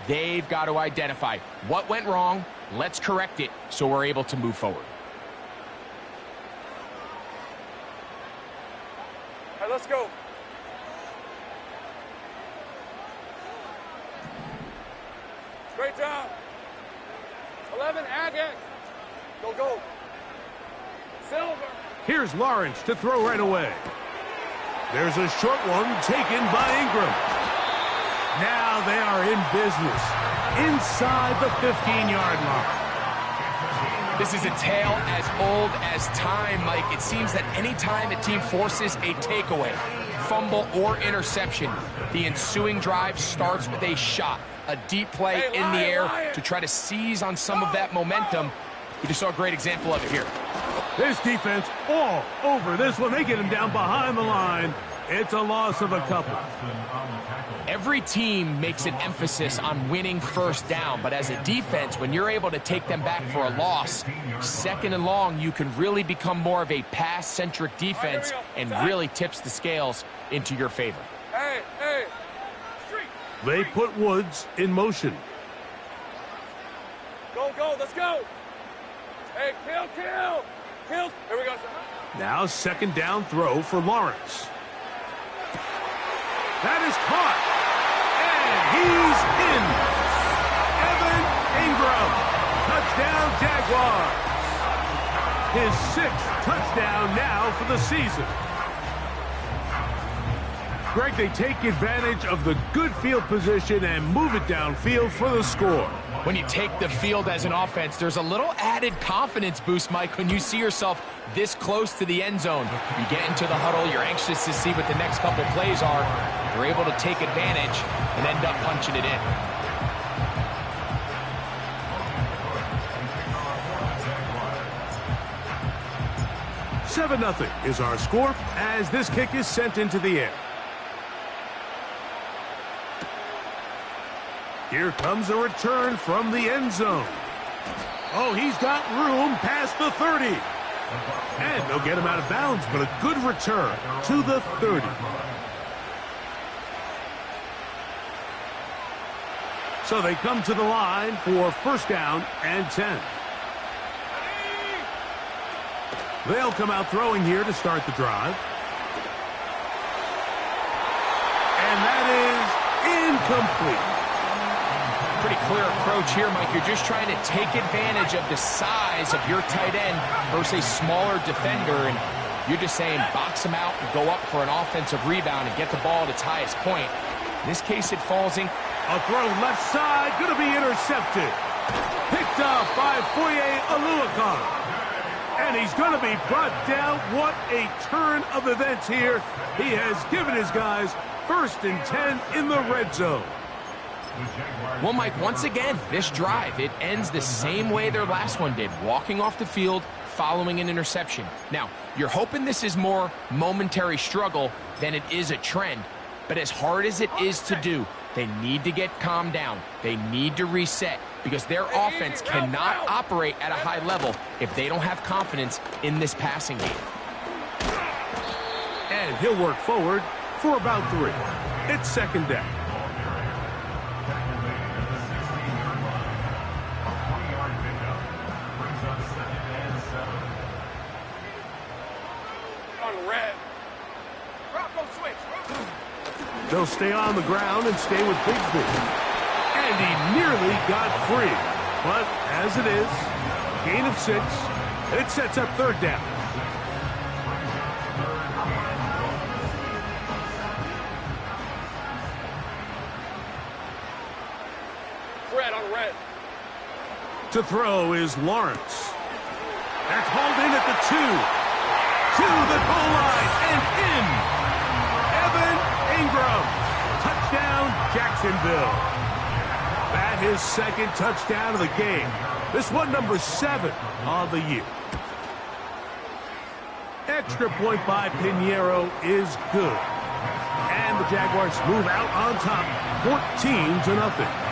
They've got to identify what went wrong. Let's correct it so we're able to move forward. All right, let's go. Great job. 11, Agate. Go, go. Silver. Here's Lawrence to throw right away. There's a short one taken by Ingram. Now they are in business inside the 15-yard line. This is a tale as old as time, Mike. It seems that any time a team forces a takeaway, fumble, or interception, the ensuing drive starts with a shot, a deep play in the air to try to seize on some of that momentum. We just saw a great example of it here. This defense all over this one. They get him down behind the line. It's a loss of a couple. Every team makes an emphasis on winning first down, but as a defense, when you're able to take them back for a loss, second and long, you can really become more of a pass-centric defense and really tips the scales into your favor. Hey, hey. They put Woods in motion. Go, go, let's go. Hey, kill, kill. Kill. Here we go, sir. Now second down throw for Lawrence. That is caught. And he's in. Evan Ingram. Touchdown, Jaguars. His 6th touchdown now for the season. Greg, they take advantage of the good field position and move it downfield for the score. When you take the field as an offense, there's a little added confidence boost, Mike, when you see yourself this close to the end zone. You get into the huddle, you're anxious to see what the next couple plays are. You're able to take advantage and end up punching it in. $7-0 is our score as this kick is sent into the air. Here comes a return from the end zone. Oh, he's got room past the 30. And they'll get him out of bounds, but a good return to the 30. So they come to the line for first down and 10. They'll come out throwing here to start the drive. And that is incomplete. Pretty clear approach here, Mike. You're just trying to take advantage of the size of your tight end versus a smaller defender, and you're just saying box him out and go up for an offensive rebound and get the ball at its highest point. In this case, it falls in. A throw left side, going to be intercepted. Picked up by Aluakon. And he's going to be brought down. What a turn of events here. He has given his guys 1st and 10 in the red zone. Well, Mike, once again, this drive, it ends the same way their last one did, walking off the field following an interception. Now, you're hoping this is more momentary struggle than it is a trend, but as hard as it is to do, they need to get calmed down. They need to reset because their offense cannot operate at a high level if they don't have confidence in this passing game. And he'll work forward for about 3. It's second down. They'll stay on the ground and stay with Bigsby. And he nearly got free. But as it is, gain of 6, and it sets up third down. Red on red. To throw is Lawrence. That's hauled in at the 2. To the goal line and in. Evan Ingram. Touchdown, Jacksonville. That is 2nd touchdown of the game. This one number 7 on the year. Extra point by Pinheiro is good. And the Jaguars move out on top, 14-0.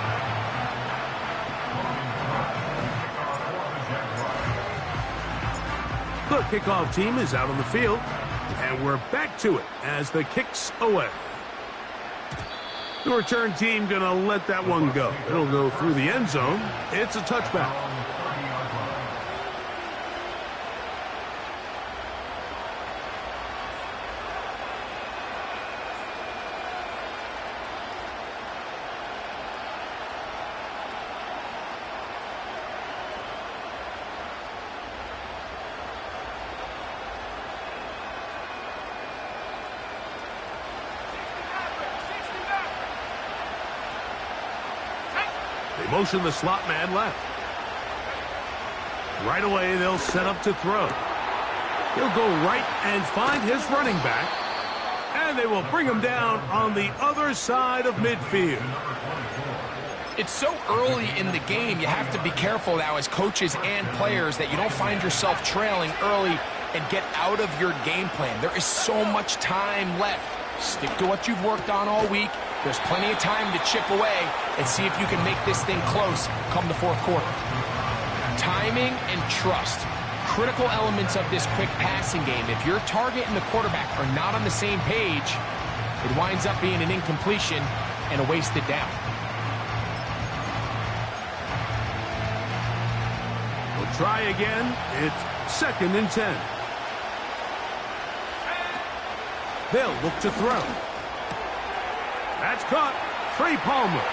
The kickoff team is out on the field, and we're back to it as the kick's away. The return team going to let that one go. It'll go through the end zone. It's a touchback. They motion the slot man left. Right away, they'll set up to throw. He'll go right and find his running back. And they will bring him down on the other side of midfield. It's so early in the game, you have to be careful now as coaches and players that you don't find yourself trailing early and get out of your game plan. There is so much time left. Stick to what you've worked on all week. There's plenty of time to chip away and see if you can make this thing close come the fourth quarter. Timing and trust, critical elements of this quick passing game. If your target and the quarterback are not on the same page, it winds up being an incompletion and a wasted down. We'll try again. It's 2nd and 10. They'll look to throw. That's caught. Trey Palmer.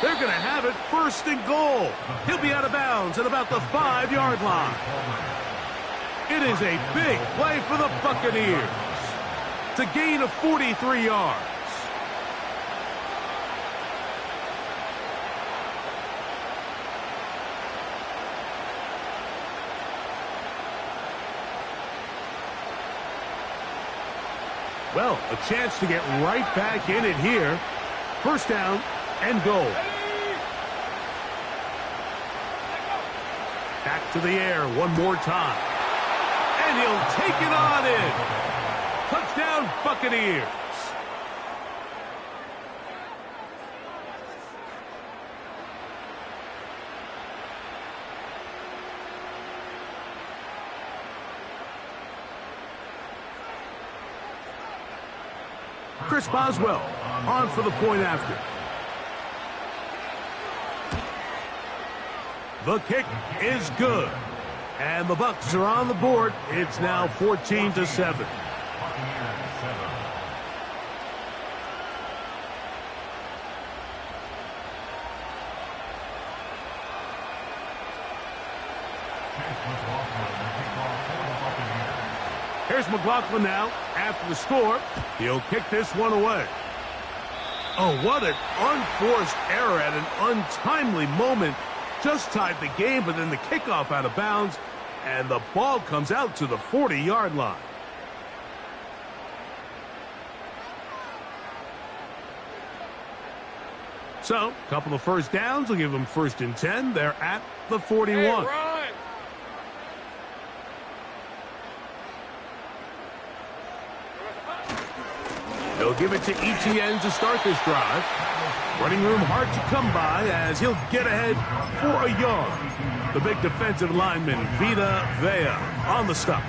They're going to have it 1st and goal. He'll be out of bounds at about the 5-yard line. It is a big play for the Buccaneers. It's a gain of 43 yards. Well, a chance to get right back in it here. 1st down and goal. Back to the air one more time. And he'll take it on in. Touchdown, Buccaneers. Chris Boswell on for the point after. The kick is good. And the Bucs are on the board. It's now 14-7. Here's McLaughlin now. After the score, he'll kick this one away. Oh, what an unforced error at an untimely moment. Just tied the game, but then the kickoff out of bounds, and the ball comes out to the 40-yard line. So, a couple of 1st downs will give them 1st and 10. They're at the 41. Hey, They'll give it to Etienne to start this drive. Running room hard to come by as he'll get ahead for a yard. The big defensive lineman, Vita Vea, on the stop.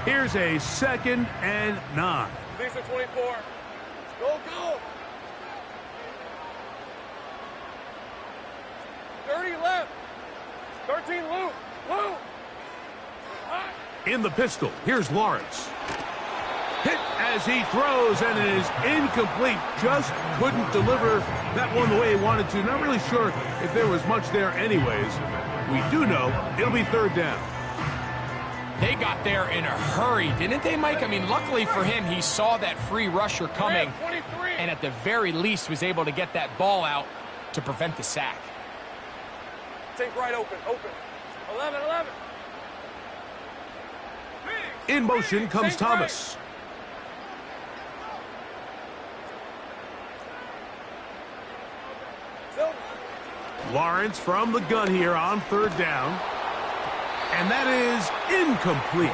Here's a 2nd and 9. Lisa 24. Go, go. 30 left. 13 loop. Loop. In the pistol, here's Lawrence. Hit as he throws, and it is incomplete. Just couldn't deliver that one the way he wanted to. Not really sure if there was much there anyways. We do know it'll be 3rd down. They got there in a hurry, didn't they, Mike? I mean, luckily for him, he saw that free rusher coming, and at the very least was able to get that ball out to prevent the sack. Take right open, open. 11, 11. In motion comes Thomas. Lawrence from the gun here on 3rd down. And that is incomplete.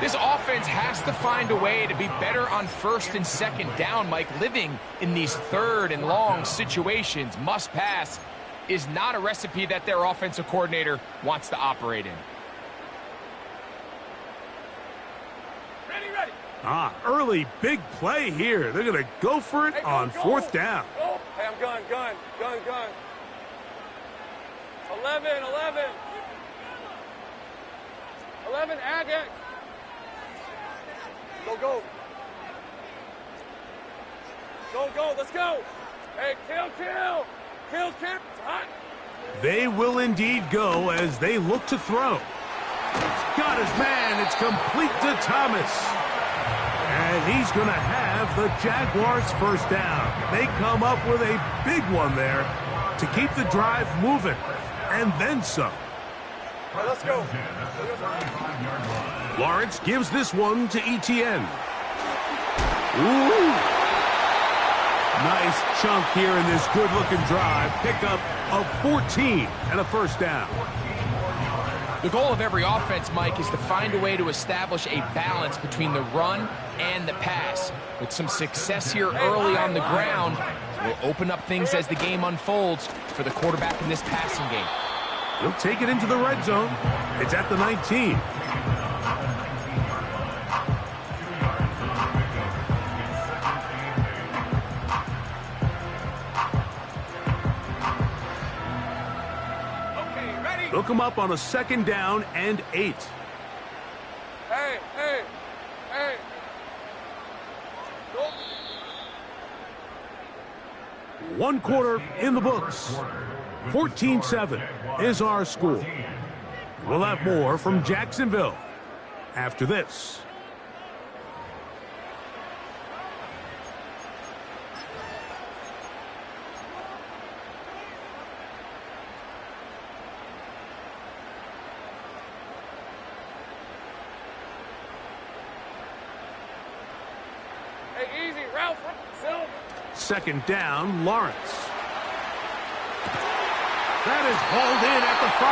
This offense has to find a way to be better on 1st and 2nd down, Mike. Living in these 3rd and long situations, must pass. is not a recipe that their offensive coordinator wants to operate in. Ah, early big play here. They're going to go for it on fourth down. Go. Hey, I'm gun. 11. 11, Agate. Go. Go, let's go. Hey, kill. Hot. They will indeed go as they look to throw. He's got his man. It's complete to Thomas. And he's going to have the Jaguars first down. They come up with a big one there to keep the drive moving. And then some. All right, let's go. Lawrence gives this one to Etienne. Ooh. Nice chunk here in this good-looking drive. Pickup of 14 and a first down. The goal of every offense, Mike, is to find a way to establish a balance between the run and the pass. With some success here early on the ground, will open up things as the game unfolds for the quarterback in this passing game. He'll take it into the red zone. It's at the 19. They'll come up on a second down and 8. Hey. Go. 1 quarter in the books. 14-7 is our score. We'll have more from Jacksonville after this. Hey, easy, Ralph. Silver. Second down, Lawrence. That is hauled in at the 5.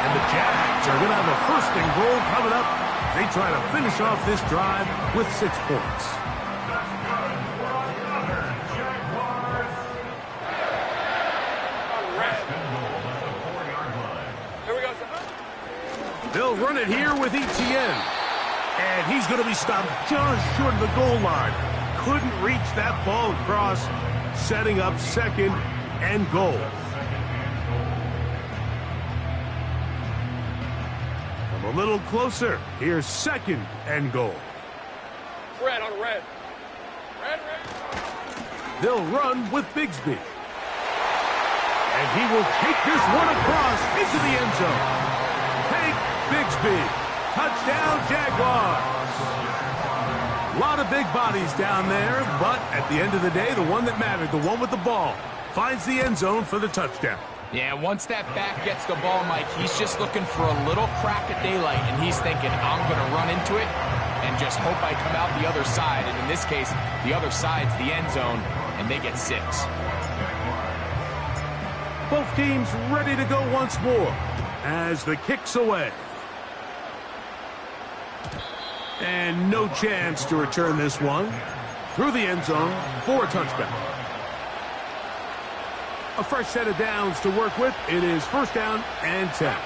And the Jags are going to have a first and goal coming up. They try to finish off this drive with 6 points. Here we go, sir. They'll run it here with Etienne. And he's going to be stopped just short of the goal line. Couldn't reach that ball across, setting up second and goal. From a little closer, here's second and goal. Red on red. Red. They'll run with Bigsby. And he will take this one across into the end zone. Take Bigsby. Touchdown, Jaguars. A lot of big bodies down there, but at the end of the day, the one that mattered, the one with the ball, finds the end zone for the touchdown. Yeah, once that back gets the ball, Mike, he's just looking for a little crack of daylight, and he's thinking, I'm going to run into it and just hope I come out the other side. And in this case, the other side's the end zone, and they get 6. Both teams ready to go once more as the kick's away. And no chance to return this one through the end zone for a touchback. A fresh set of downs to work with. It is first down and 10.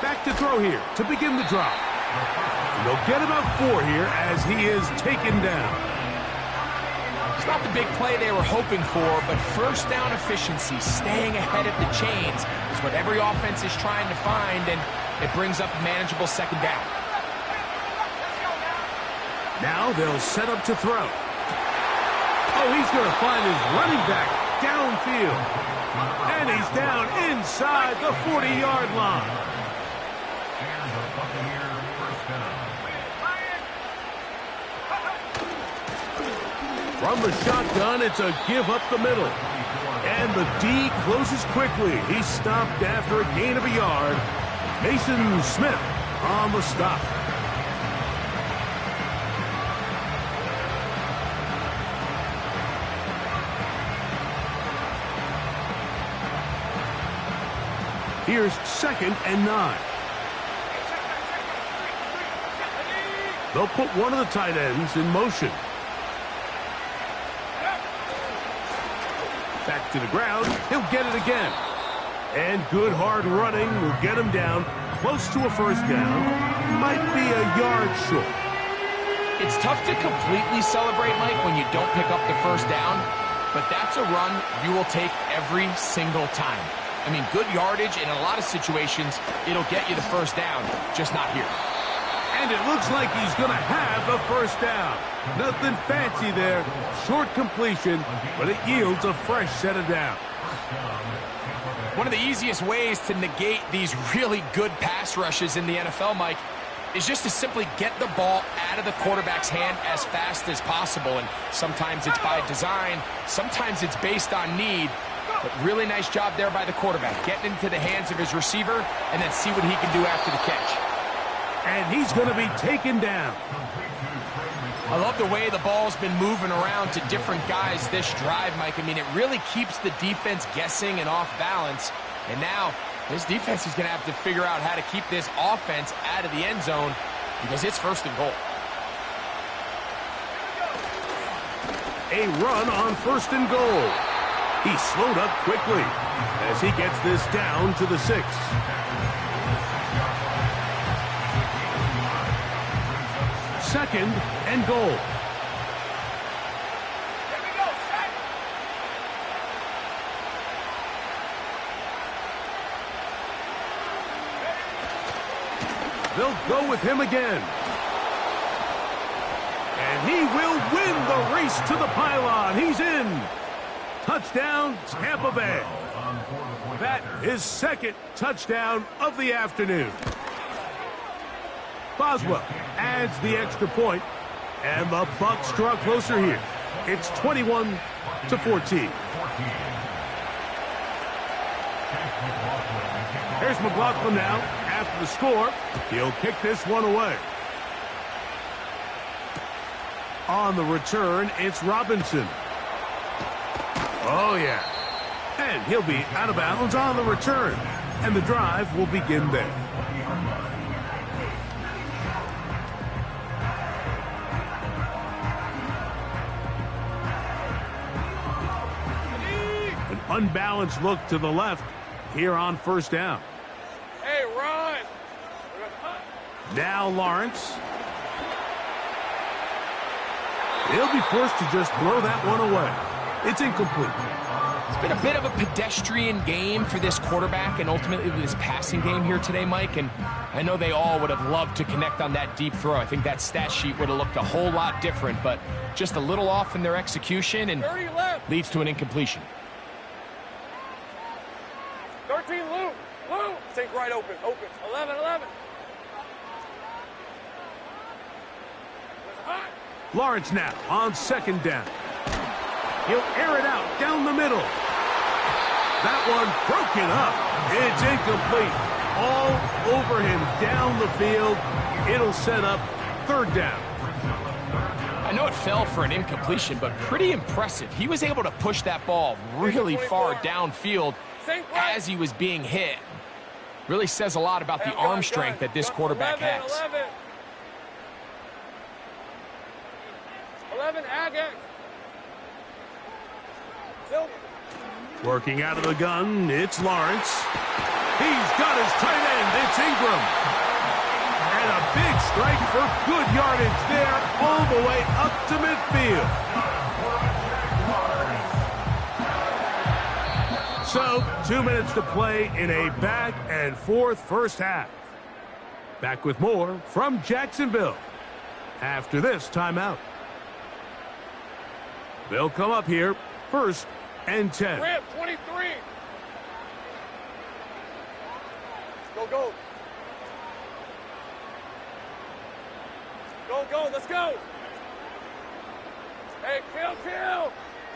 Back to throw here to begin the drive. And they'll get about 4 here as he is taken down. It's not the big play they were hoping for, but first down efficiency, staying ahead of the chains, is what every offense is trying to find, and it brings up a manageable second down. Now they'll set up to throw. Oh, he's going to find his running back downfield. And he's down inside the 40-yard line. From the shotgun, it's a give up the middle. And the D closes quickly. He's stopped after a gain of a yard. Mason Smith on the stop. Here's second and 9. They'll put one of the tight ends in motion. Back to the ground. He'll get it again. And good hard running will get him down close to a first down. Might be a yard short. It's tough to completely celebrate, Mike, when you don't pick up the first down, but that's a run you will take every single time. I mean, good yardage, and in a lot of situations, it'll get you the first down, just not here. And it looks like he's going to have a first down. Nothing fancy there. Short completion, but it yields a fresh set of downs. One of the easiest ways to negate these really good pass rushes in the NFL, Mike, is just to simply get the ball out of the quarterback's hand as fast as possible. And sometimes it's by design, sometimes it's based on need. But really nice job there by the quarterback, getting into the hands of his receiver and then see what he can do after the catch. And he's going to be taken down. I love the way the ball's been moving around to different guys this drive, Mike. I mean, it really keeps the defense guessing and off balance. And now this defense is going to have to figure out how to keep this offense out of the end zone because it's first and goal. A run on first and goal. He slowed up quickly as he gets this down to the 6. Second and goal. They'll go with him again. And he will win the race to the pylon. He's in. Touchdown, Tampa Bay. That is second touchdown of the afternoon. Boswell adds the extra point, and the Bucs draw closer here. It's 21-14. Here's McLaughlin now after the score. He'll kick this one away. On the return, it's Robinson. Oh, yeah. And he'll be out of bounds on the return. And the drive will begin there. An unbalanced look to the left here on first down. Hey, run! Now Lawrence. He'll be forced to just throw that one away. It's incomplete. It's been a bit of a pedestrian game for this quarterback and ultimately this passing game here today, Mike. And I know they all would have loved to connect on that deep throw. I think that stat sheet would have looked a whole lot different, but just a little off in their execution and leads to an incompletion. 13, Lou. Lou. Take right open. 11. Lawrence now on second down. He'll air it out down the middle. That one broken up. It's incomplete. All over him down the field. It'll set up third down. I know it fell for an incompletion, but pretty impressive. He was able to push that ball really far downfield as he was being hit. Really says a lot about the arm strength that this quarterback has. 11, Agate. Working out of the gun, it's Lawrence. He's got his tight end. It's Ingram. And a big strike for good yardage there all the way up to midfield. So, 2 minutes to play in a back-and-forth first half. Back with more from Jacksonville after this timeout. They'll come up here first and 10. Rip, 23. Go. Go, let's go. Hey,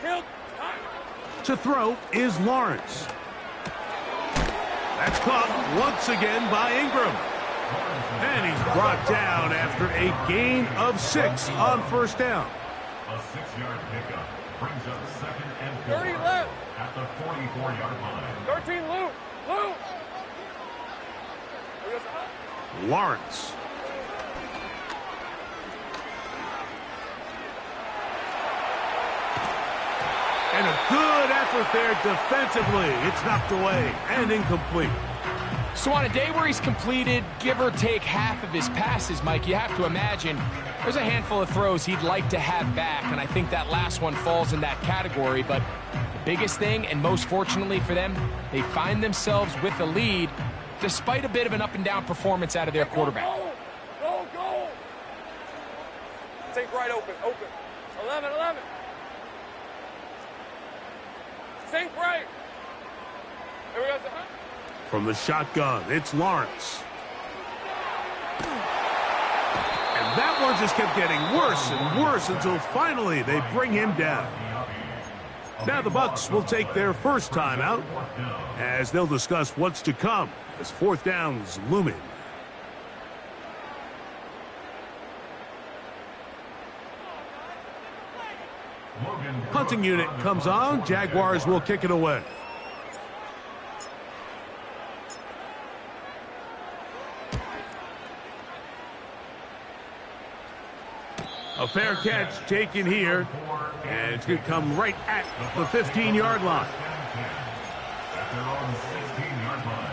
kill. To throw is Lawrence. That's caught once again by Ingram. And he's brought down after a gain of 6 on first down. A 6-yard pickup brings up second and 30 left. At the 44-yard line. 13, Lou. Lawrence. And a good effort effort there defensively. It's knocked away and incomplete. So on a day where he's completed, give or take half of his passes, Mike, you have to imagine there's a handful of throws he'd like to have back, and I think that last one falls in that category. But the biggest thing, and most fortunately for them, they find themselves with a lead despite a bit of an up-and-down performance out of their quarterback. Go, go! Sink right open, open. 11, 11. Sink right. Here we go. From the shotgun, it's Lawrence. And that one just kept getting worse and worse until finally they bring him down. Now the Bucs will take their first timeout as they'll discuss what's to come as fourth down's looming. Punting unit comes on. Jaguars will kick it away. A fair catch taken here, and it's going to come right at the 15-yard line. At their own 16-yard line.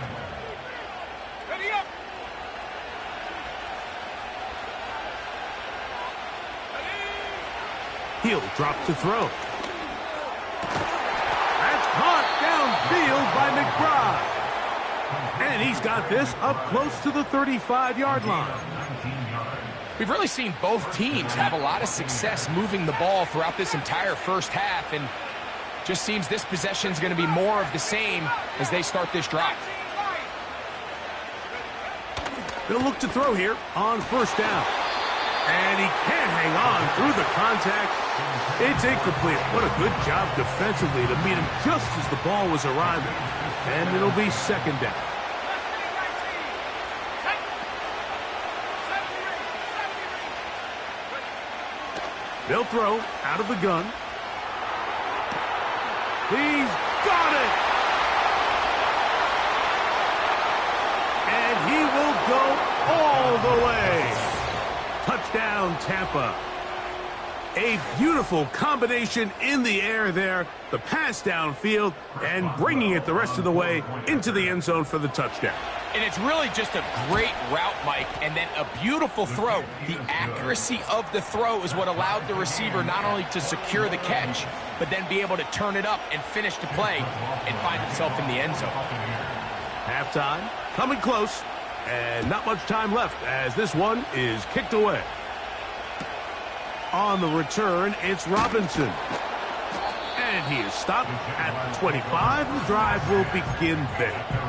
Ready up. He'll drop to throw. That's caught downfield by McBride. And he's got this up close to the 35-yard line. We've really seen both teams have a lot of success moving the ball throughout this entire first half, and just seems this possession is going to be more of the same as they start this drive. They'll look to throw here on first down. And he can't hang on through the contact. It's incomplete. What a good job defensively to meet him just as the ball was arriving. And it'll be second down. They'll throw out of the gun. He's got it! And he will go all the way. Touchdown, Tampa. A beautiful combination in the air there. The pass downfield and bringing it the rest of the way into the end zone for the touchdown. And it's really just a great route, Mike, and then a beautiful throw. The accuracy of the throw is what allowed the receiver not only to secure the catch, but then be able to turn it up and finish the play and find himself in the end zone. Halftime, coming close, and not much time left as this one is kicked away. On the return, it's Robinson. And he is stopped at the 25. The drive will begin there.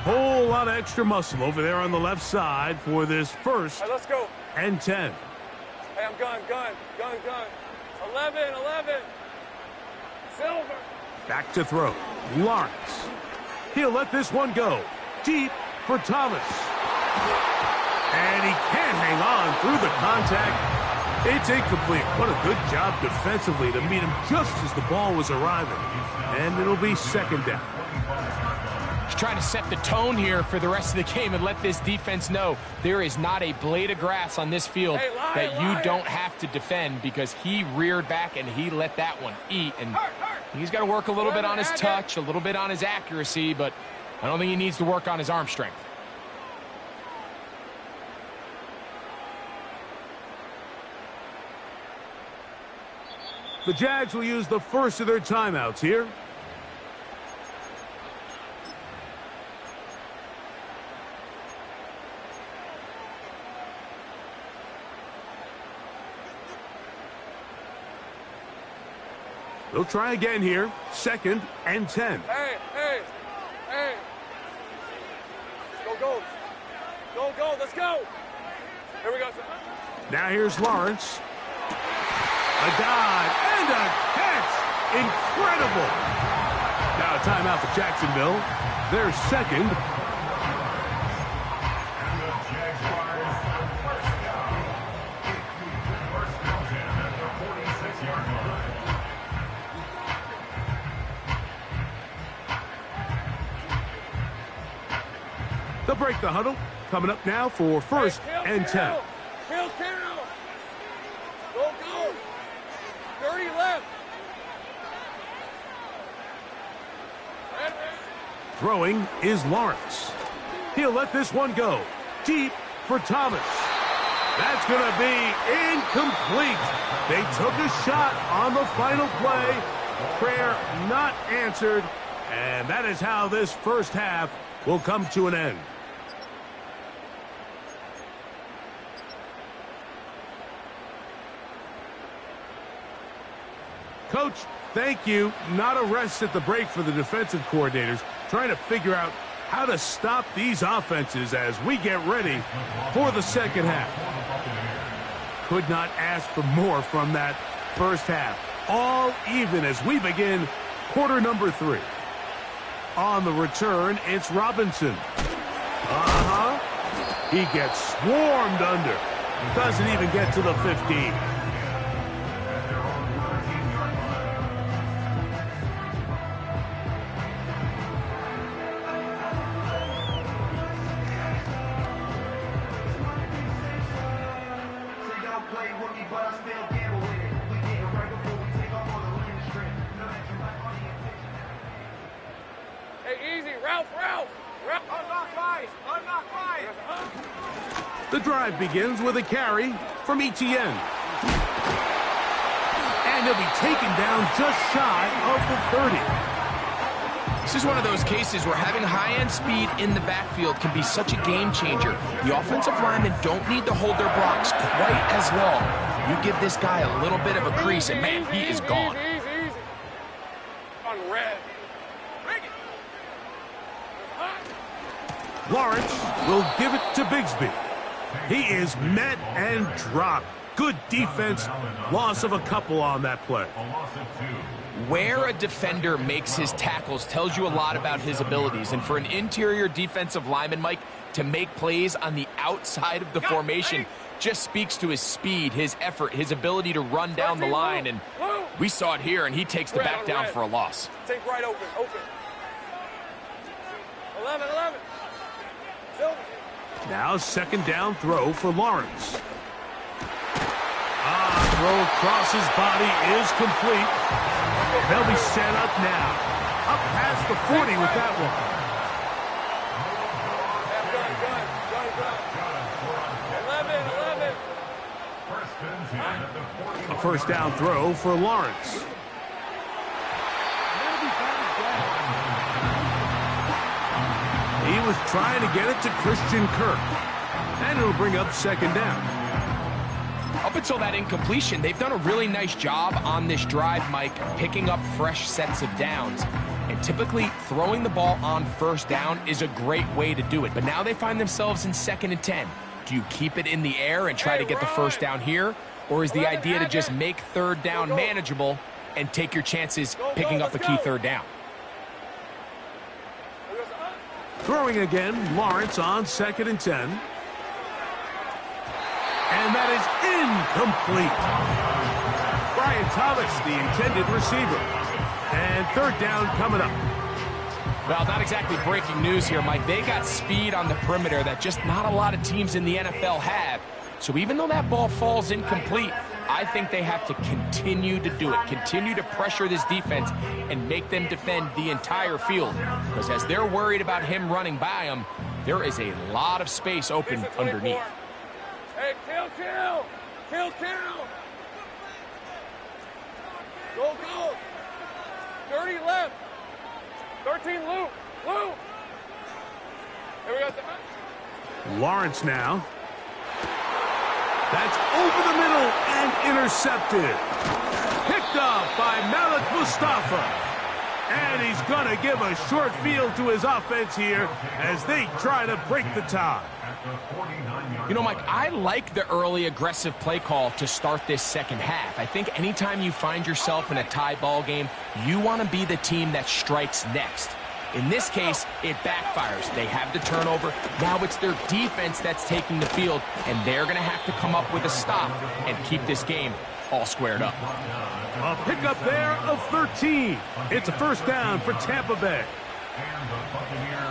Whole lot of extra muscle over there on the left side for this first. All right, let's go. And 10. Hey, I'm gun. 11, 11. Silver. Back to throw. Lawrence. He'll let this one go. Deep for Thomas. And he can't hang on through the contact. It's incomplete. What a good job defensively to meet him just as the ball was arriving. And it'll be second down. He's trying to set the tone here for the rest of the game and let this defense know there is not a blade of grass on this field that you don't have to defend, because he reared back and he let that one eat. And he's got to work a little bit on his touch, a little bit on his accuracy, but I don't think he needs to work on his arm strength. The Jags will use the first of their timeouts here. They'll try again here. Second and 10. Hey. Go. Let's go. Here we go. Now here's Lawrence. A dive and a catch. Incredible. Now a timeout for Jacksonville. Their second. And the Jaguars first down. First down at the 46-yard line. They'll break the huddle coming up now for first and 10. Kill. Go. 30 left. Throwing is Lawrence. He'll let this one go. Deep for Thomas. That's going to be incomplete. They took a shot on the final play. Prayer not answered. And that is how this first half will come to an end. Coach, thank you. Not a rest at the break for the defensive coordinators, trying to figure out how to stop these offenses as we get ready for the second half. Could not ask for more from that first half. All even as we begin quarter number 3. On the return, it's Robinson. He gets swarmed under. Doesn't even get to the 15. The drive begins with a carry from Etienne. And he'll be taken down just shy of the 30. This is one of those cases where having high-end speed in the backfield can be such a game changer. The offensive linemen don't need to hold their blocks quite as long. You give this guy a little bit of a crease, and man, he is gone. Easy. On red. Bring it. Lawrence will give it to Bigsby. He is met and dropped. Good defense. Loss of a couple on that play. Where a defender makes his tackles tells you a lot about his abilities. And for an interior defensive lineman, Mike, to make plays on the outside of the formation just speaks to his speed, his effort, his ability to run down the line. And we saw it here, and he takes the back down for a loss. Take right open. 11. Silver. Now second down throw for Lawrence. Throw across his body is complete. They'll be set up now. Up past the 40 with that one. 11. A first down throw for Lawrence. He was trying to get it to Christian Kirk. And it'll bring up second down. Up until that incompletion, they've done a really nice job on this drive, Mike, picking up fresh sets of downs. And typically, throwing the ball on first down is a great way to do it. But now they find themselves in 2nd and 10. Do you keep it in the air and try to get the first down here? Or is the idea to just make third down manageable and take your chances picking up a key third down? Throwing again, Lawrence on 2nd and 10. And that is incomplete. Brian Thomas, the intended receiver. And third down coming up. Well, not exactly breaking news here, Mike. They got speed on the perimeter that just not a lot of teams in the NFL have. So even though that ball falls incomplete, I think they have to continue to do it, continue to pressure this defense and make them defend the entire field. Because as they're worried about him running by them, there is a lot of space open underneath. Hey, kill. Go. 30 left. 13 loop. Here we go. Lawrence now. That's over the middle and intercepted. Picked off by Malik Mustafa. And he's going to give a short field to his offense here as they try to break the tie. You know, Mike, I like the early aggressive play call to start this second half. I think anytime you find yourself in a tie ball game, you want to be the team that strikes next. In this case, it backfires. They have the turnover. Now it's their defense that's taking the field, and they're going to have to come up with a stop and keep this game all squared up. A pickup there of 13. It's a first down for Tampa Bay.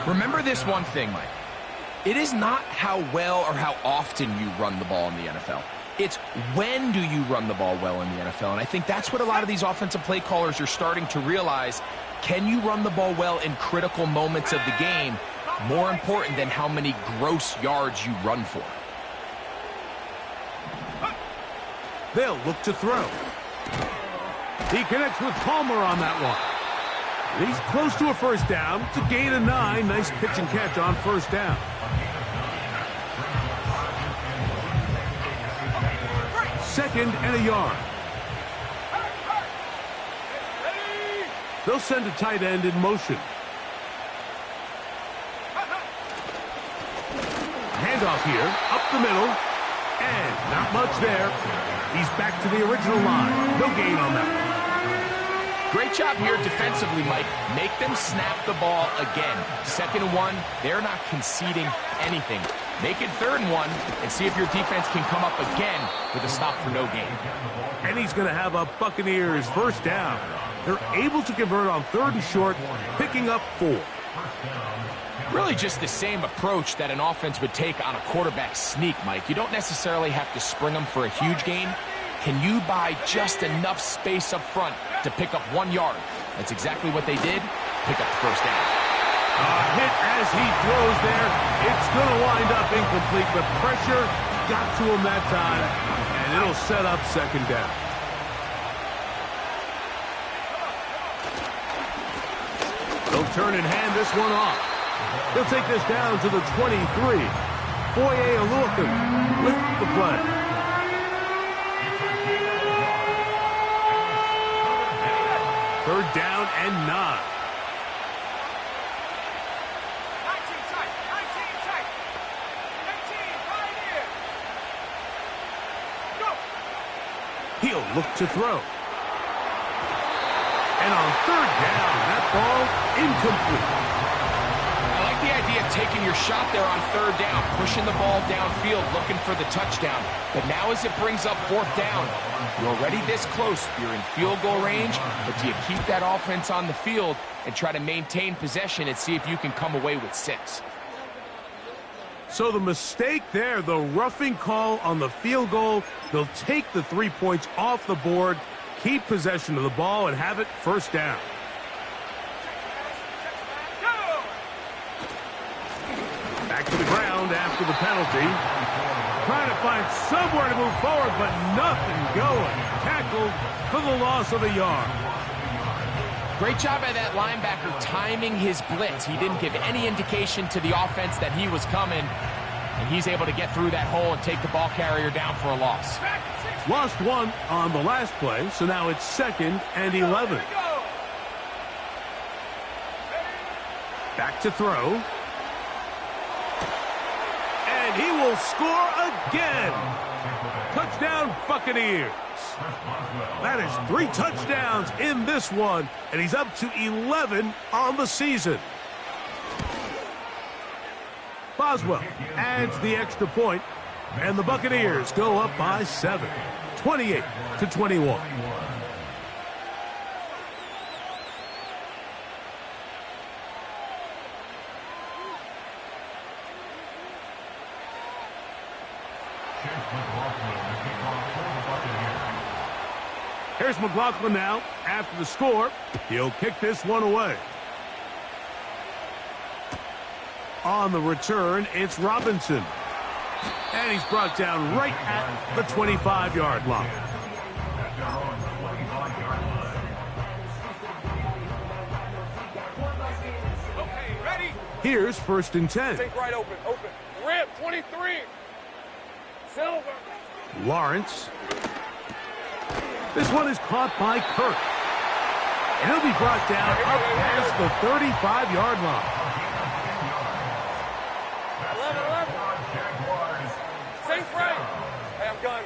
Remember this one thing, Mike. It is not how well or how often you run the ball in the NFL. It's when do you run the ball well in the NFL. And I think that's what a lot of these offensive play callers are starting to realize. Can you run the ball well in critical moments of the game? More important than how many gross yards you run for. They'll look to throw. He connects with Palmer on that one. He's close to a first down. It's a gain of 9. Nice pitch and catch on first down. Second and a yard. They'll send a tight end in motion. Handoff here, up the middle, and not much there. He's back to the original line. No gain on that one. Great job here defensively, Mike. Make them snap the ball again. 2nd and 1, they're not conceding anything. Make it 3rd and 1 and see if your defense can come up again with a stop for no gain. And he's going to have a Buccaneers first down. They're able to convert on 3rd and short, picking up 4. Really just the same approach that an offense would take on a quarterback sneak, Mike. You don't necessarily have to spring them for a huge gain. Can you buy just enough space up front to pick up 1 yard? That's exactly what they did. Pick up the first down. Hit as he throws there. It's going to wind up incomplete, but pressure got to him that time, and it'll set up 2nd down. They'll turn and hand this one off. They'll take this down to the 23. Oluokun with the play. Third down and 9. 19 tight, 19 tight. 19, right here. Go. He'll look to throw. And on 3rd down, that ball incomplete. I like the idea of taking your shot there on 3rd down, pushing the ball downfield, looking for the touchdown. But now as it brings up 4th down, you're already this close. You're in field goal range, but do you keep that offense on the field and try to maintain possession and see if you can come away with 6? So the mistake there, the roughing call on the field goal, they'll take the 3 points off the board, keep possession of the ball, and have it first down. Back to the ground after the penalty. Trying to find somewhere to move forward, but nothing going. Tackled for the loss of a yard. Great job by that linebacker timing his blitz. He didn't give any indication to the offense that he was coming, and he's able to get through that hole and take the ball carrier down for a loss. Lost 1 on the last play, so now it's 2nd and 11. Back to throw. And he will score again. Touchdown, Buccaneers. That is 3 touchdowns in this one, and he's up to 11 on the season. Boswell adds the extra point, and the Buccaneers go up by 7, 28-21. Here's McLaughlin now. After the score, he'll kick this one away. On the return, it's Robinson. And he's brought down right at the 25-yard line. Okay, ready? Here's 1st and 10. Take right open. Rip, 23. Silver. Lawrence. This one is caught by Kirk. And he'll be brought down up past the 35-yard line. 11. Safe right. Hey, I'm gun.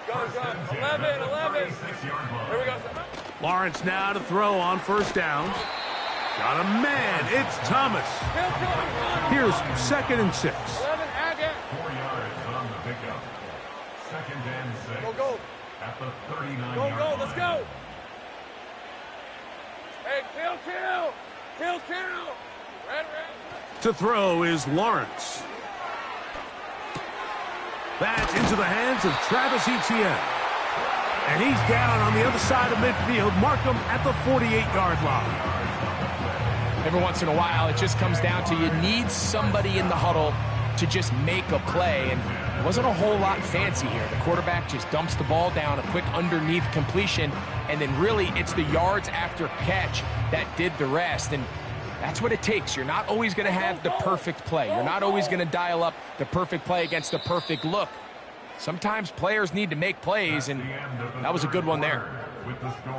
11. Here we go. Lawrence now to throw on 1st down. Got a man. It's Thomas. Here's 2nd and 6. 11, Haggett. 4 yards on the pickup. 2nd and 6. Go. At the 39-yard Go, line. let's go. Hey, kill. Red. To throw is Lawrence. That's into the hands of Travis Etienne. And he's down on the other side of midfield. Mark him at the 48-yard line. Every once in a while, it just comes down to you need somebody in the huddle to just make a play. And it wasn't a whole lot fancy here. The quarterback just dumps the ball down, a quick underneath completion, and then really it's the yards after catch that did the rest. And that's what it takes. You're not always going to have the perfect play. You're not always going to dial up the perfect play against the perfect look. Sometimes players need to make plays, and that was a good one there.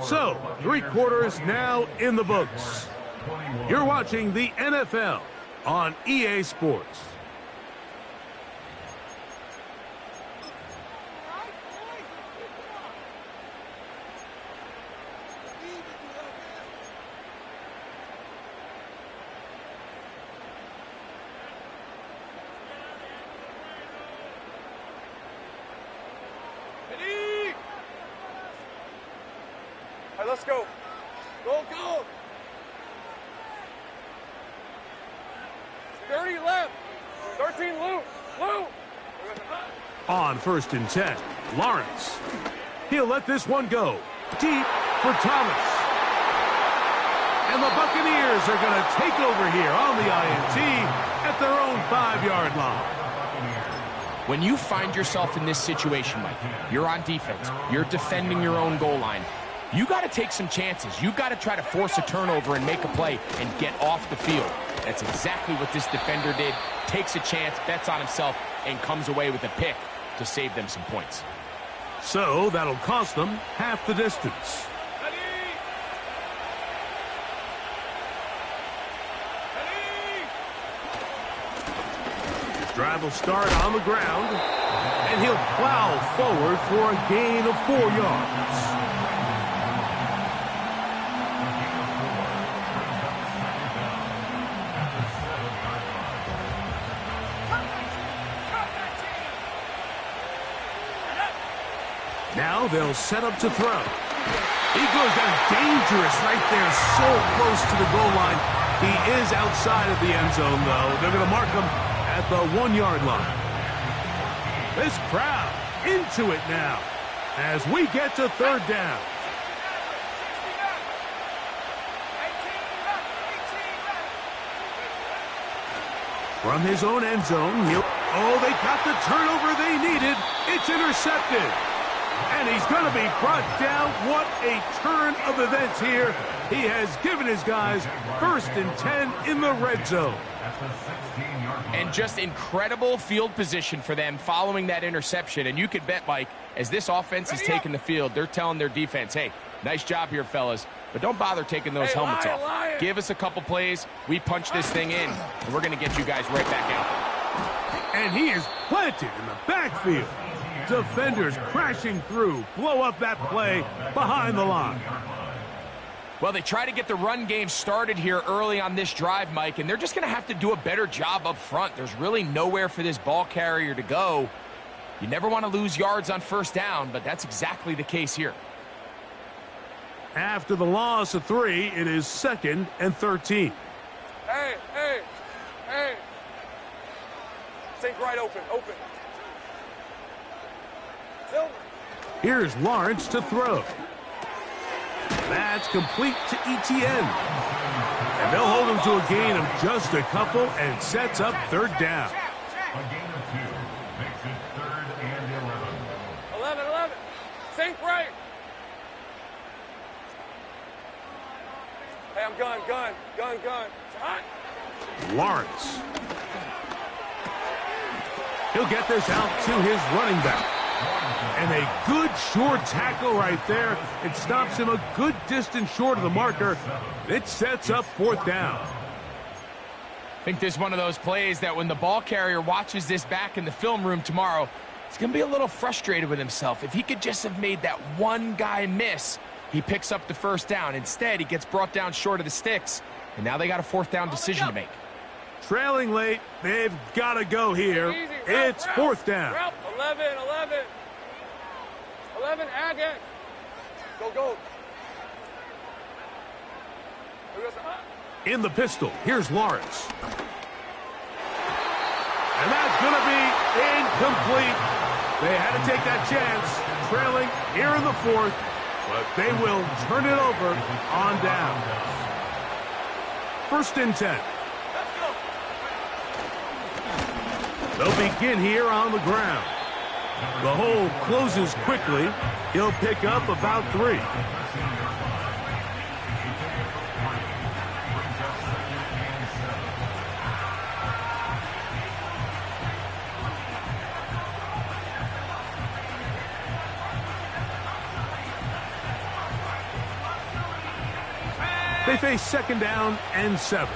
So, 3 quarters now in the books. You're watching the NFL on EA Sports. All right, let's go. Go, go. 30 left. 13 loop. Loop. On 1st and 10, Lawrence. He'll let this one go. Deep for Thomas. And the Buccaneers are going to take over here on the INT at their own 5-yard line. When you find yourself in this situation, Mike, you're on defense, you're defending your own goal line, you got to take some chances. You've got to try to force a turnover and make a play and get off the field. That's exactly what this defender did. Takes a chance, bets on himself, and comes away with a pick to save them some points. So that'll cost them half the distance. His drive will start on the ground, and he'll plow forward for a gain of 4 yards. Now they'll set up to throw. He goes down dangerous right there, so close to the goal line. He is outside of the end zone, though. They're going to mark him at the 1-yard line. This crowd into it now as we get to 3rd down. From his own end zone, oh, they got the turnover they needed. It's intercepted. And he's going to be brought down. What a turn of events here. He has given his guys 1st and 10 in the red zone. And just incredible field position for them following that interception. And you could bet, Mike, as this offense is taking the field, they're telling their defense, hey, nice job here, fellas, but don't bother taking those helmets off. Give us a couple plays, we punch this thing in, and we're going to get you guys right back out. And he is planted in the backfield. Defenders crashing through, blow up that play behind the line. Well, they try to get the run game started here early on this drive, Mike, and they're just going to have to do a better job up front. There's really nowhere for this ball carrier to go. You never want to lose yards on 1st down, but that's exactly the case here. After the loss of 3, it is 2nd and 13. Hey, hey, hey. Think right open, open. Silver. Here's Lawrence to throw. That's complete to Etienne. And they'll hold him to a gain of just a couple and sets up 3rd down. A gain of 2 makes it 3rd and 11. 11. Think right. Hey, I'm gun. Hot. Lawrence. He'll get this out to his running back. And a good short tackle right there. It stops him a good distance short of the marker. It sets up 4th down. I think this is one of those plays that when the ball carrier watches this back in the film room tomorrow, he's going to be a little frustrated with himself. If he could just have made that one guy miss, he picks up the 1st down. Instead, he gets brought down short of the sticks, and now they got a 4th down decision to make. Trailing late, they've got to go here. It's 4th down. 11, Agate. Go. In the pistol, here's Lawrence. And that's going to be incomplete. They had to take that chance, trailing here in the fourth, but they will turn it over on down. 1st and 10. They'll begin here on the ground. The hole closes quickly. He'll pick up about 3. They face 2nd down and 7.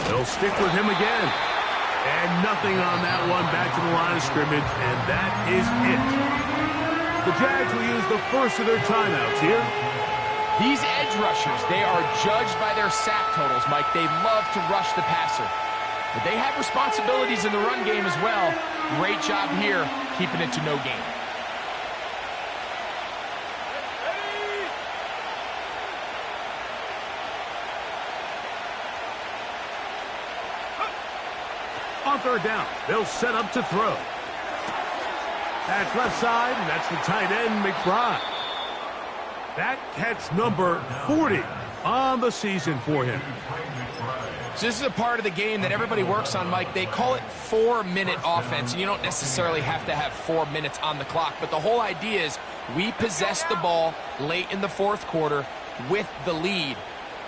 They'll stick with him again. And nothing on that one, back to the line of scrimmage, and that is it. The Jags will use the first of their timeouts here. These edge rushers, they are judged by their sack totals, Mike. They love to rush the passer. But they have responsibilities in the run game as well. Great job here, keeping it to no gain. On 3rd down, they'll set up to throw. That's left side, and that's the tight end, McBride. That catch number 40 on the season for him. So this is a part of the game that everybody works on, Mike. They call it 4-minute offense, and you don't necessarily have to have 4 minutes on the clock. But the whole idea is we possess the ball late in the 4th quarter with the lead.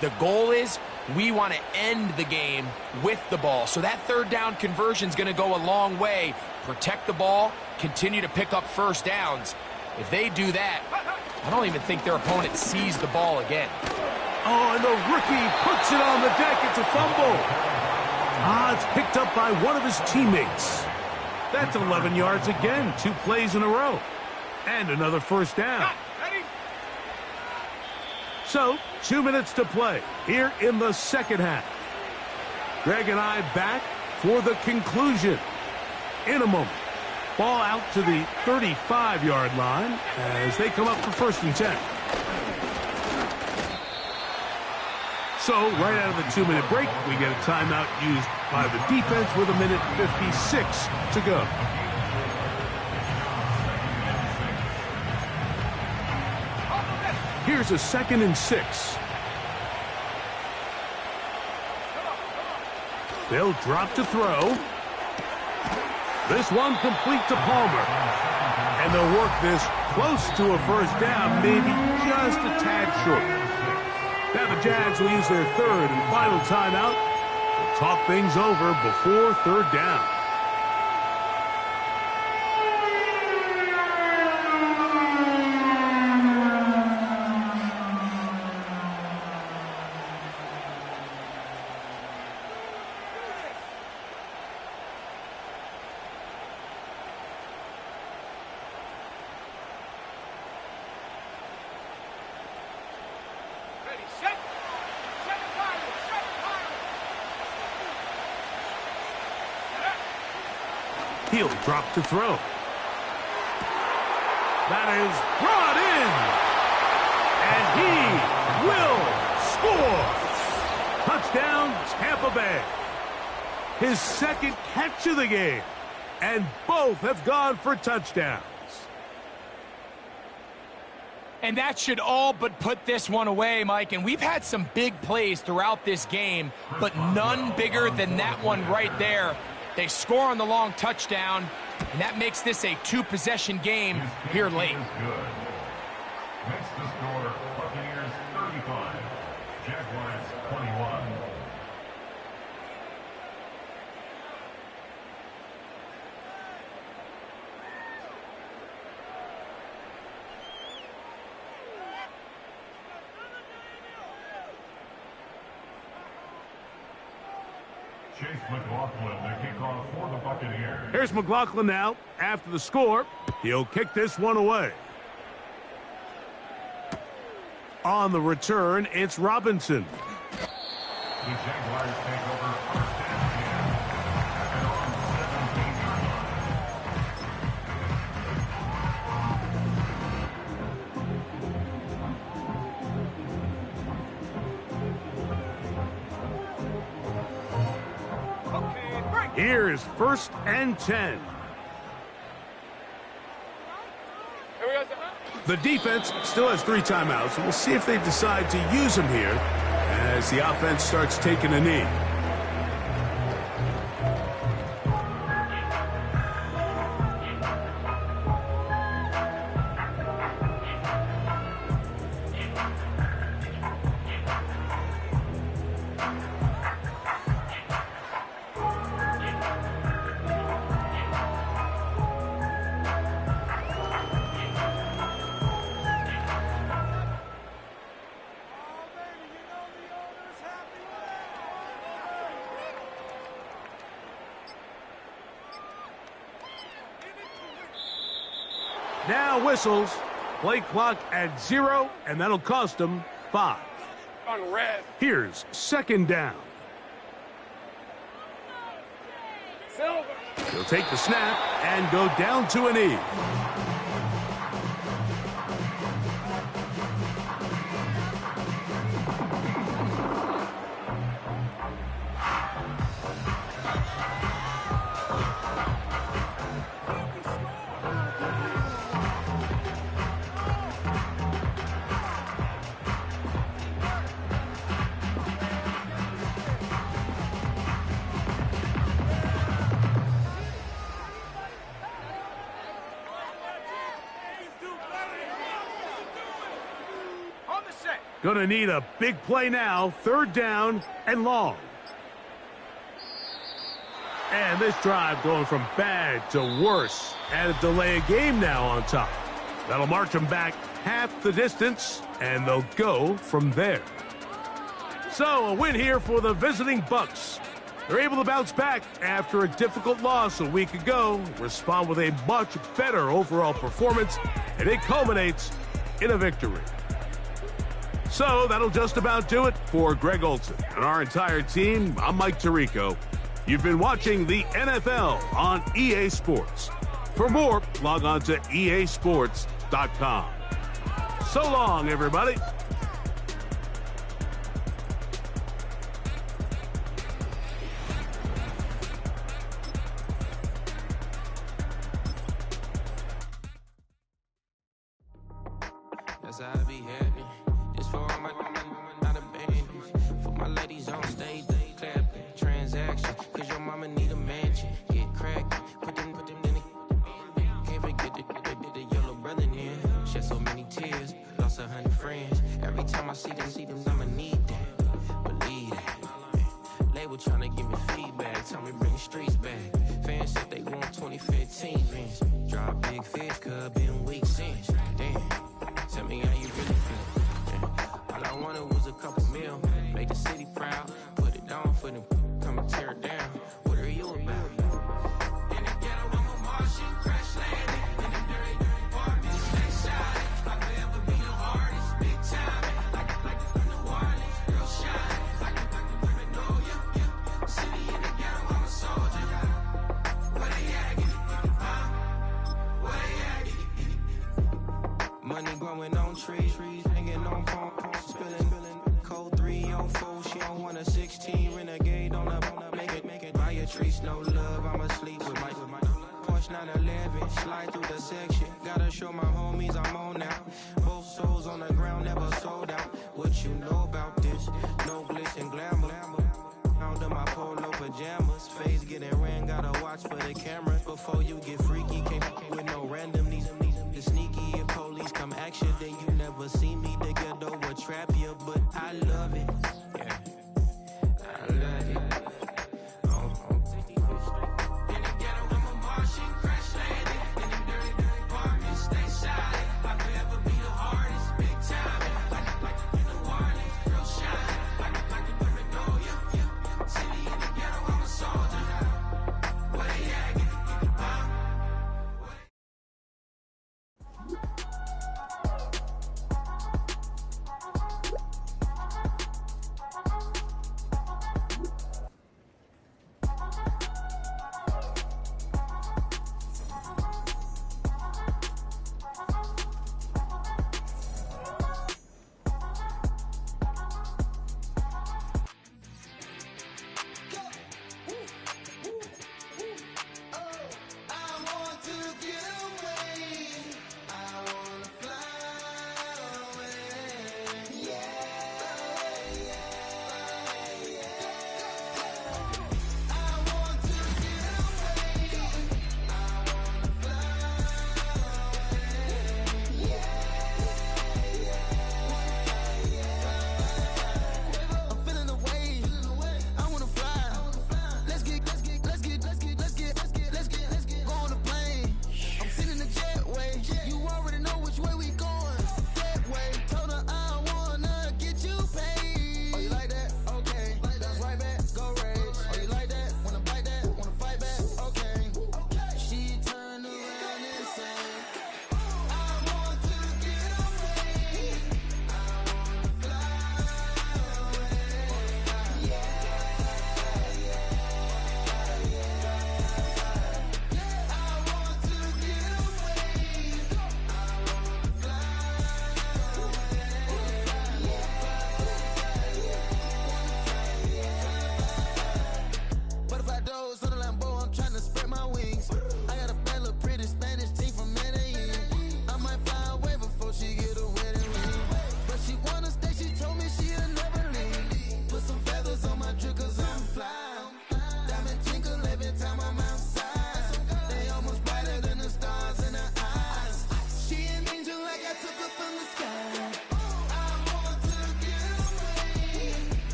The goal is we want to end the game with the ball. So that 3rd down conversion is going to go a long way. Protect the ball, continue to pick up 1st downs. If they do that, I don't even think their opponent sees the ball again. Oh, and the rookie puts it on the deck. It's a fumble. It's picked up by one of his teammates. That's 11 yards again, 2 plays in a row. And another 1st down. So, 2 minutes to play here in the 2nd half. Greg and I back for the conclusion in a moment. Ball out to the 35-yard line as they come up for 1st and 10. So, right out of the 2-minute break, we get a timeout used by the defense with 1:56 to go. Here's a 2nd and 6. They'll drop to throw. This one complete to Palmer. And they'll work this close to a 1st down, maybe just a tad short. Now the Jags will use their 3rd and final timeout to talk things over before 3rd down. He'll drop to throw. That is brought in. And he will score. Touchdown, Tampa Bay. His 2nd catch of the game. And both have gone for touchdowns. And that should all but put this one away, Mike. And we've had some big plays throughout this game, but none bigger than that one right there. They score on the long touchdown, and that makes this a 2-possession game here late. Makes the score Buccaneers 35, Jaguars 21. Chase McLaughlin, the kickoff for the Buccaneers. Here's McLaughlin now. After the score, he'll kick this one away. On the return, it's Robinson. The Jaguars take over 1st and 10. And on 17-yard line. Okay, break. Here is 1st and 10. Here we go, sir. The defense still has 3 timeouts. We'll see if they decide to use them here as the offense starts taking a knee. Now whistles. Play clock at 0, and that'll cost them 5. On red. Here's 2nd down. Silver. He'll take the snap and go down to a knee. Gonna need a big play now. 3rd down and long. And this drive going from bad to worse. And a delay of game now on top. That'll march them back half the distance, and they'll go from there. So a win here for the visiting Bucks. They're able to bounce back after a difficult loss a week ago, respond with a much better overall performance, and it culminates in a victory. So that'll just about do it for Greg Olson and our entire team. I'm Mike Tirico. You've been watching the NFL on EA Sports. For more, log on to easports.com. So long, everybody. That's how I be happening. This for all my not abandoned. For my ladies on stage, they clapping. Transaction, cause your mama need a mansion. Get crackin', put them in the. Can't forget the yellow brother in. Shed so many tears, lost 100 friends. Every time I see them, I'ma need that. Believe that. Label tryna give me feedback, tell me bring the streets back. Fans said they want 2015 Vince. Drop big fish, cuz been weak since. Damn. Tell me how you really feel. Yeah. All I wanted was a couple mil. Make the city proud. Put it down for them. Come and tear it down. What are you about? In the ghetto, I'm a Martian. Crash landing. In the dirty apartment. Stay shining. I'll forever be the hardest. Big time. Like the New Orleans. Real shine. Like the women know you. City in the ghetto, I'm a soldier. Where they at? Where they at? Money growing on trees, hanging on palms, spilling, code 3 on 4, she don't want a 16, renegade on a, make it, buy a tree, no love, I'm asleep with my Porsche 911, slide through the section, gotta show my homies I'm on now, both souls on the ground, never sold out, what you know about this, no glitz and glamour, under my polo pajamas, face getting ran, gotta watch for the cameras, before you get freaky, can't with no random, these sneaky, if police come action, then you never see me, the ghetto will trap you, but I love it, yeah, I love it. In the ghetto, I'm a Martian, crash landing, in the dirty apartment, stay silent, I'll forever be the hardest, big time, like the New Orleans,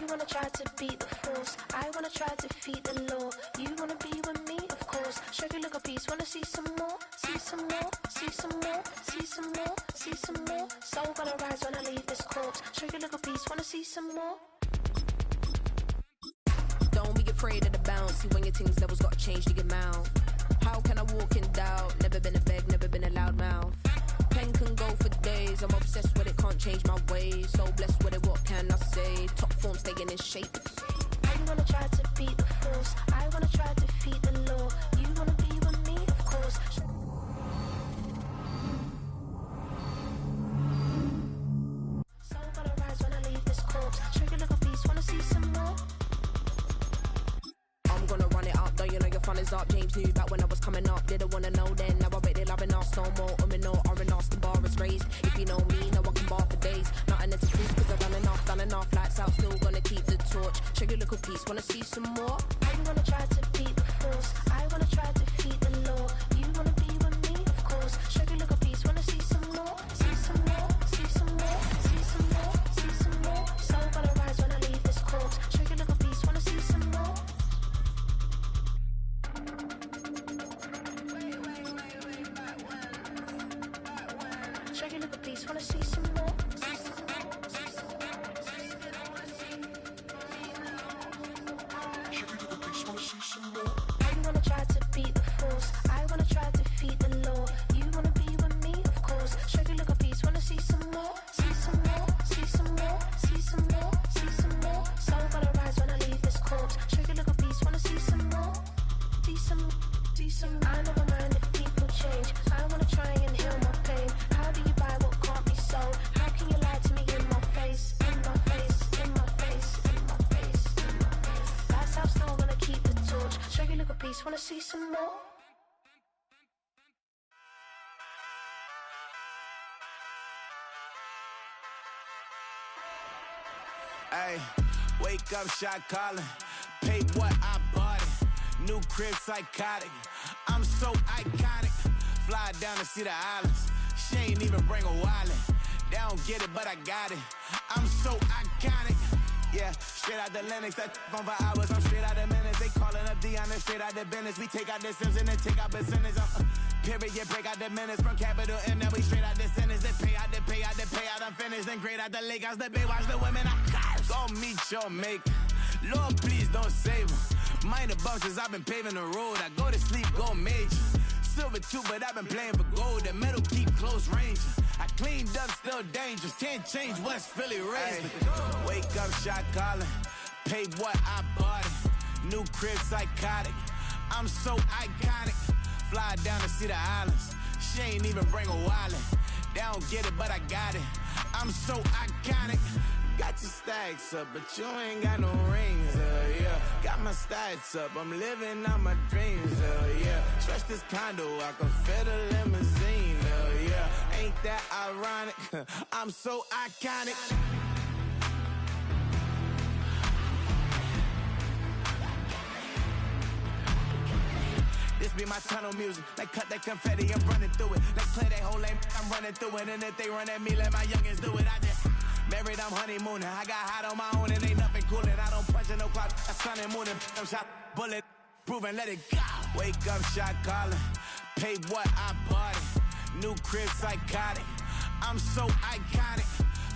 You wanna try to beat the force, I wanna try to defeat the law. You wanna be with me, of course. Show you look a piece, wanna see some more, see some more, see some more, see some more, see some more. Soul gonna rise when I leave this corpse. Show you look a piece, wanna see some more. Don't be afraid of the bounce. See when your things levels gotta change to your mouth. How can I walk in doubt? Never been a beg, never been a loud mouth. Pen can go for days. I'm obsessed with it, can't change my ways. So blessed with it, what can I say? Top form staying in shape. You wanna try to beat the force, I wanna try to defeat the law. You wanna be with me, of course. Soul gonna rise when I leave this corpse. Show you look a piece, wanna see some more. I'm gonna run it up, though you know your fun is up. James knew back when I was coming up, didn't wanna know then. Now I bet they're loving us no more. No R&R, the bar is raised. If you know me, now I can bar for days. Nothing to prove, cause I've done enough. Lights out, still gonna keep the torch. Check your little piece, wanna see some more? You wanna try to beat the force, I wanna try to defeat the law. You wanna be with me, of course. Show you look a piece, wanna see some more, see some more, see some more, see some more, see some more. Soul gonna rise when I leave this corpse. Show you look a piece, wanna see some more. Show you look a piece, wanna see some more. You wanna try to beat the force, I wanna try to defeat the law. You wanna be with me, of course. Show you look a piece, wanna see some more, see some more, see some more, see some more, see some more. Soul gonna rise when I leave this corpse. Show you look a piece, wanna see some more, see some, see some. I never mind if people change. I wanna try and heal my pain. How do you buy what can't be sold? How can you lie to me in my face, in my face, in my face, in my face, in my face? That's how I'm still gonna keep the torch. Show you look a piece, wanna see some more. Ay, wake up, shot calling. Pay what I bought it. New crib, psychotic. I'm so iconic. Fly down to see the islands. She ain't even bring a wallet. They don't get it, but I got it. I'm so iconic. Yeah, straight out the Linux, that on for hours, I'm straight out the minutes. They calling up Deanna, straight out the business. We take out the Sims and then take out percentage. Period, break out the minutes from capital M, now we straight out the sentence. They pay out, I'm finished. Then grade out the lake house, the bay, watch the women, I got it. Go meet your maker. Lord, please don't save them. Minor bumps as I've been paving the road. I go to sleep, go major. Silver too, but I've been playing for gold. The metal keep close range. I cleaned up, still dangerous. Can't change West Philly raised. Wake up, shot calling. Pay what I bought it. New crib, psychotic. I'm so iconic. Fly down to see the islands. She ain't even bring a wallet. They don't get it, but I got it. I'm so iconic. Got your stacks up, but you ain't got no rings, yeah. Got my stats up, I'm living out my dreams, yeah. Stretch this condo, I can fit a limousine, yeah. Ain't that ironic? I'm so iconic. This be my tunnel music. Like cut that confetti, I'm running through it. Like play that whole lane, I'm running through it. And if they run at me, let my youngins do it. I just married, I'm honeymooning. I got hot on my own and ain't nothing coolin'. I don't punch in no clock, I sun and moonin'. I'm shot, bullet, proven, let it go. Wake up, shot calling. Pay what I bought it. New crib, psychotic. I'm so iconic.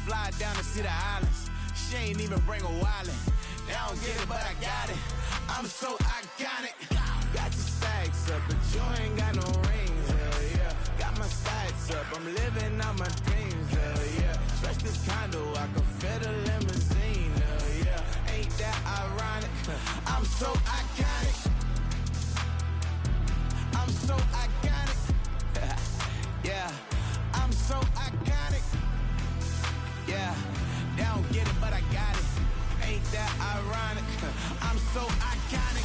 Fly down to see the islands. She ain't even bring a wallet. They don't get it, but I got it. I'm so iconic. Got your stacks up, but you ain't got no rings, yeah. Got my stats up, I'm living out my dreams, yeah. Stretch this condo, I can fit a limousine, yeah. Ain't that ironic? I'm so iconic. I'm so iconic. Yeah, I'm so iconic. Yeah, they don't get it, but I got it. Ain't that ironic? I'm so iconic.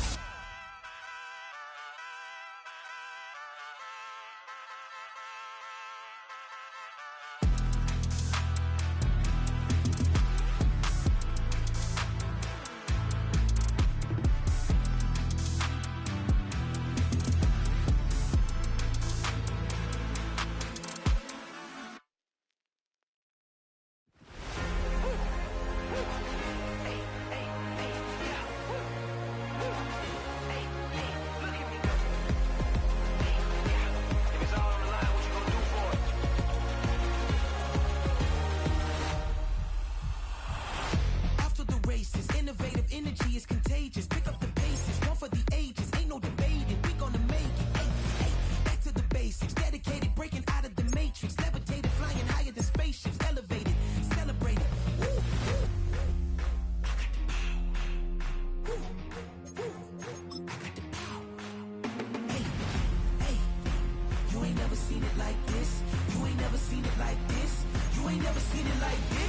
ain't never seen it like this.